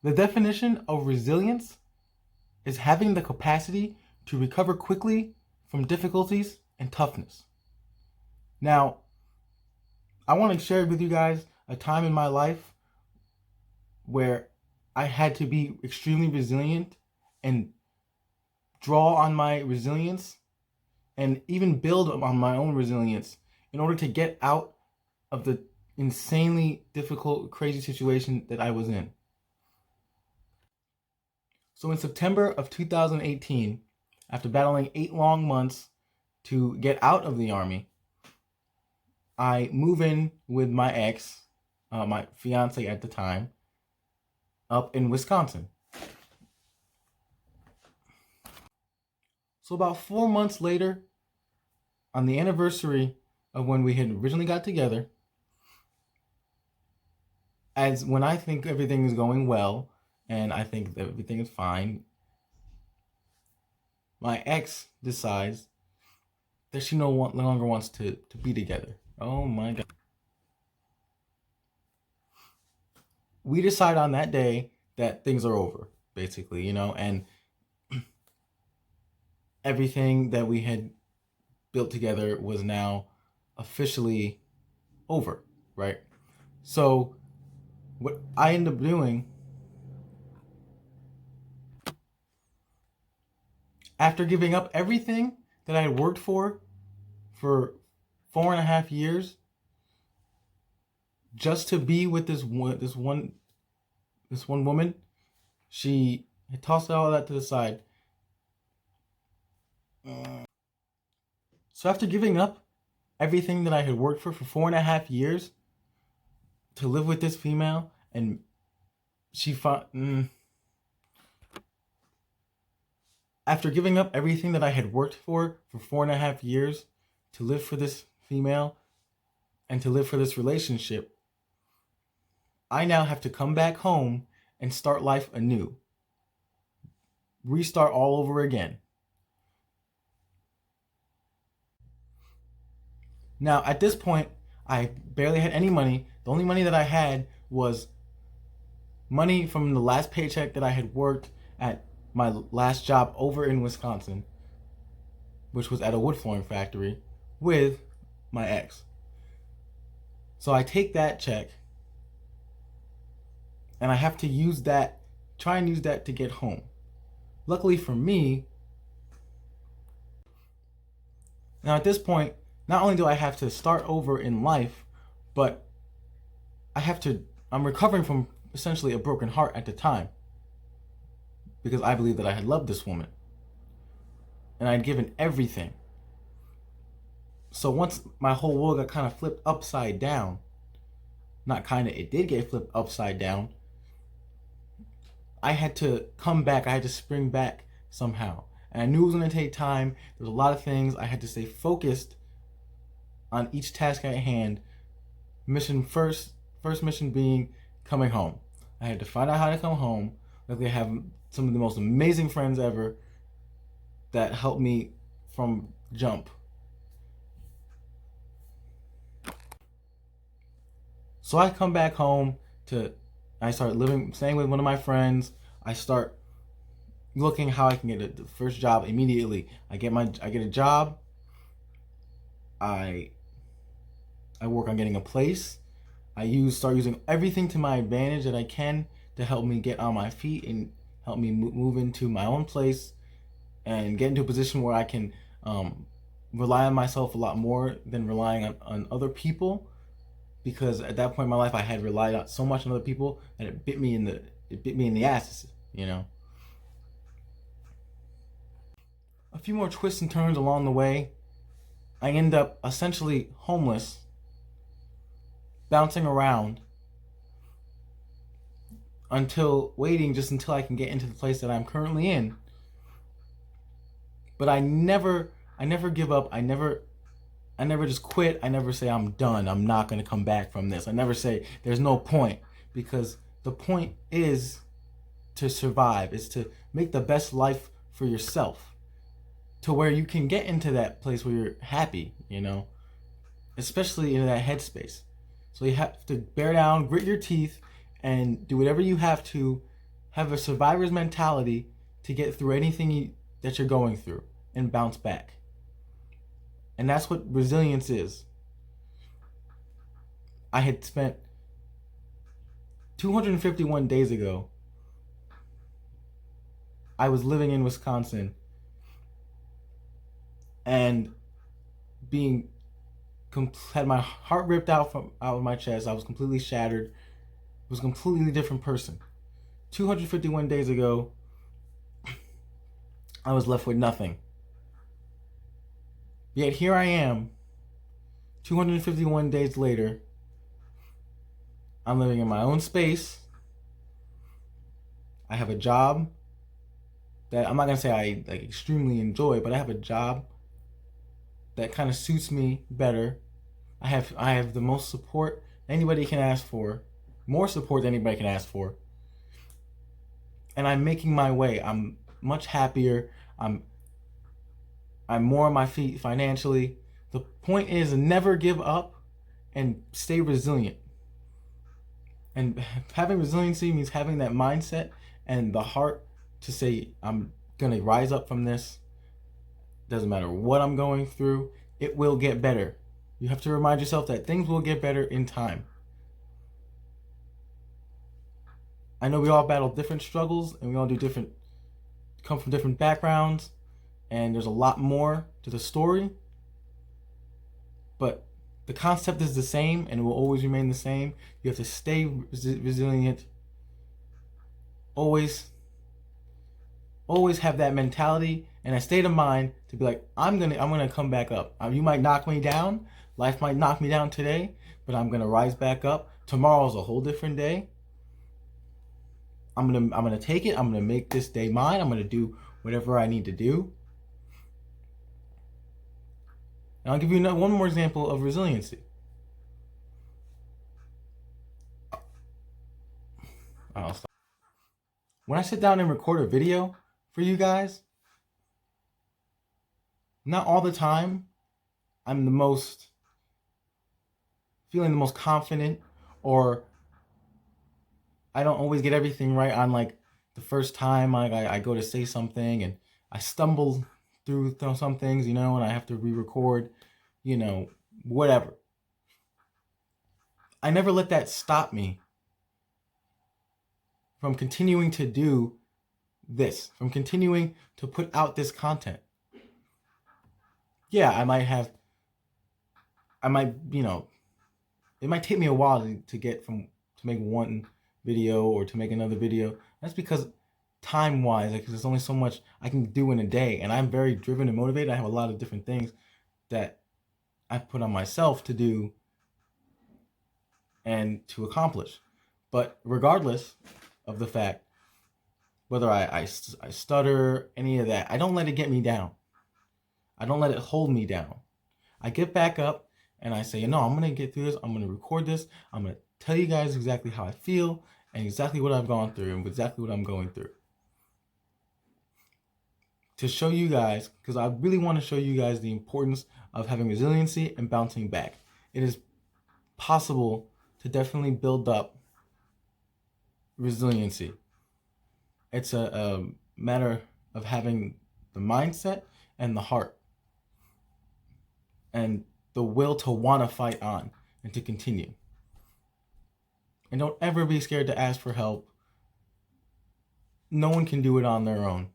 The definition of resilience is having the capacity to recover quickly from difficulties and toughness. Now, I want to share with you guys a time in my life where I had to be extremely resilient and draw on my resilience and even build on my own resilience in order to get out of the insanely difficult, crazy situation that I was in. So in September of 2018, after battling 8 long months to get out of the Army, I move in with my ex, my fiance at the time, up in Wisconsin. So about 4 months later, on the anniversary of when we had originally got together, as when I think everything is going well and I think that everything is fine, my ex decides that she no longer wants to be together. Oh my God. We decide on that day that things are over, basically, and everything that we had built together was now officially over, right? So what I end up doing after giving up everything that I had worked for 4.5 years just to be with this one woman, she had tossed all that to the side. So after giving up everything that I had worked for 4.5 years to live with this female, and she fought. After giving up everything that I had worked for 4.5 years to live for this female and to live for this relationship, I now have to come back home and start life anew. Restart all over again. Now, at this point, I barely had any money. The only money that I had was money from the last paycheck that I had worked at my last job over in Wisconsin, which was at a wood flooring factory with my ex. So I take that check and I have to try and use that to get home. Luckily for me, now at this point, not only do I have to start over in life, but I'm recovering from essentially a broken heart at the time because I believe that I had loved this woman and I'd given everything. So once my whole world got kind of flipped upside down, not kind of, it did get flipped upside down, I had to come back. I had to spring back somehow. And I knew it was going to take time. There was a lot of things. I had to stay focused on each task at hand. First mission being coming home. I had to find out how to come home. Luckily, I have some of the most amazing friends ever that helped me from jump. So I come back home I start staying with one of my friends. I start looking how I can get the first job immediately. I get a job. I work on getting a place. I start using everything to my advantage that I can to help me get on my feet and help me move into my own place and get into a position where I can rely on myself a lot more than relying on other people. Because at that point in my life, I had relied on so much on other people that it bit me in the ass, A few more twists and turns along the way, I end up essentially homeless, bouncing around waiting until I can get into the place that I'm currently in. But I never give up. I never just quit. I never say I'm done. I'm not going to come back from this. I never say there's no point, because the point is to survive, is to make the best life for yourself to where you can get into that place where you're happy, especially in that headspace. So you have to bear down, grit your teeth, and do whatever you have to have a survivor's mentality to get through anything that you're going through and bounce back. And that's what resilience is. I had spent 251 days ago, I was living in Wisconsin and had my heart ripped out of my chest. I was completely shattered. Was a completely different person. 251 days ago, I was left with nothing. Yet here I am, 251 days later. I'm living in my own space. I have a job that I'm not gonna say I like extremely enjoy, but I have a job that kind of suits me better. I have the most support anybody can ask for, more support than anybody can ask for, and I'm making my way. I'm much happier. I'm more on my feet financially. The point is, never give up and stay resilient. And having resiliency means having that mindset and the heart to say, I'm gonna rise up from this. Doesn't matter what I'm going through, it will get better. You have to remind yourself that things will get better in time. I know we all battle different struggles and we all come from different backgrounds, and there's a lot more to the story, but the concept is the same and it will always remain the same. You have to stay resilient. Always have that mentality and a state of mind to be like, I'm gonna come back up. You might knock me down. Life might knock me down today, but I'm gonna rise back up. Tomorrow's a whole different day. I'm gonna take it. I'm gonna make this day mine. I'm gonna do whatever I need to do. And I'll give you one more example of resiliency. I'll stop. When I sit down and record a video for you guys, not all the time I'm feeling the most confident, or I don't always get everything right on like the first time I go to say something and I stumble through some things, and I have to re-record, whatever. I never let that stop me from continuing to do this, from continuing to put out this content. Yeah, it might, it might take me a while to make one video or to make another video. That's because time-wise, because there's only so much I can do in a day, and I'm very driven and motivated. I have a lot of different things that I put on myself to do and to accomplish. But regardless of the fact, whether I stutter, any of that, I don't let it get me down. I don't let it hold me down. I get back up and I say, I'm going to get through this. I'm going to record this. I'm going to tell you guys exactly how I feel and exactly what I've gone through and exactly what I'm going through. To show you guys, because I really want to show you guys the importance of having resiliency and bouncing back. It is possible to definitely build up resiliency. It's a matter of having the mindset and the heart and the will to want to fight on and to continue. And don't ever be scared to ask for help. No one can do it on their own.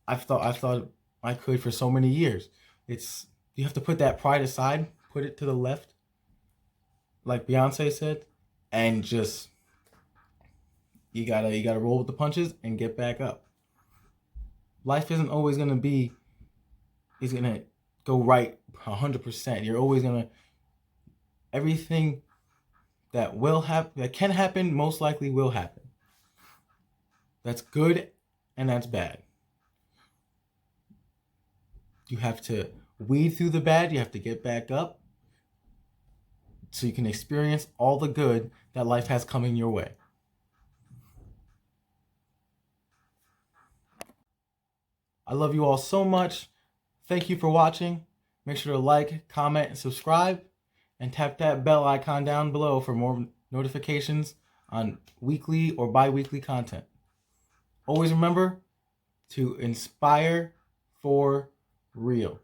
I've thought I could for so many years. You have to put that pride aside, put it to the left, like Beyonce said, and just you gotta roll with the punches and get back up. Life isn't always gonna go right 100%. You're always everything that can happen most likely will happen. That's good and that's bad. You have to weed through the bad. You have to get back up so you can experience all the good that life has coming your way. I love you all so much. Thank you for watching. Make sure to like, comment, and subscribe, and tap that bell icon down below for more notifications on weekly or bi-weekly content. always remember to inspire for real.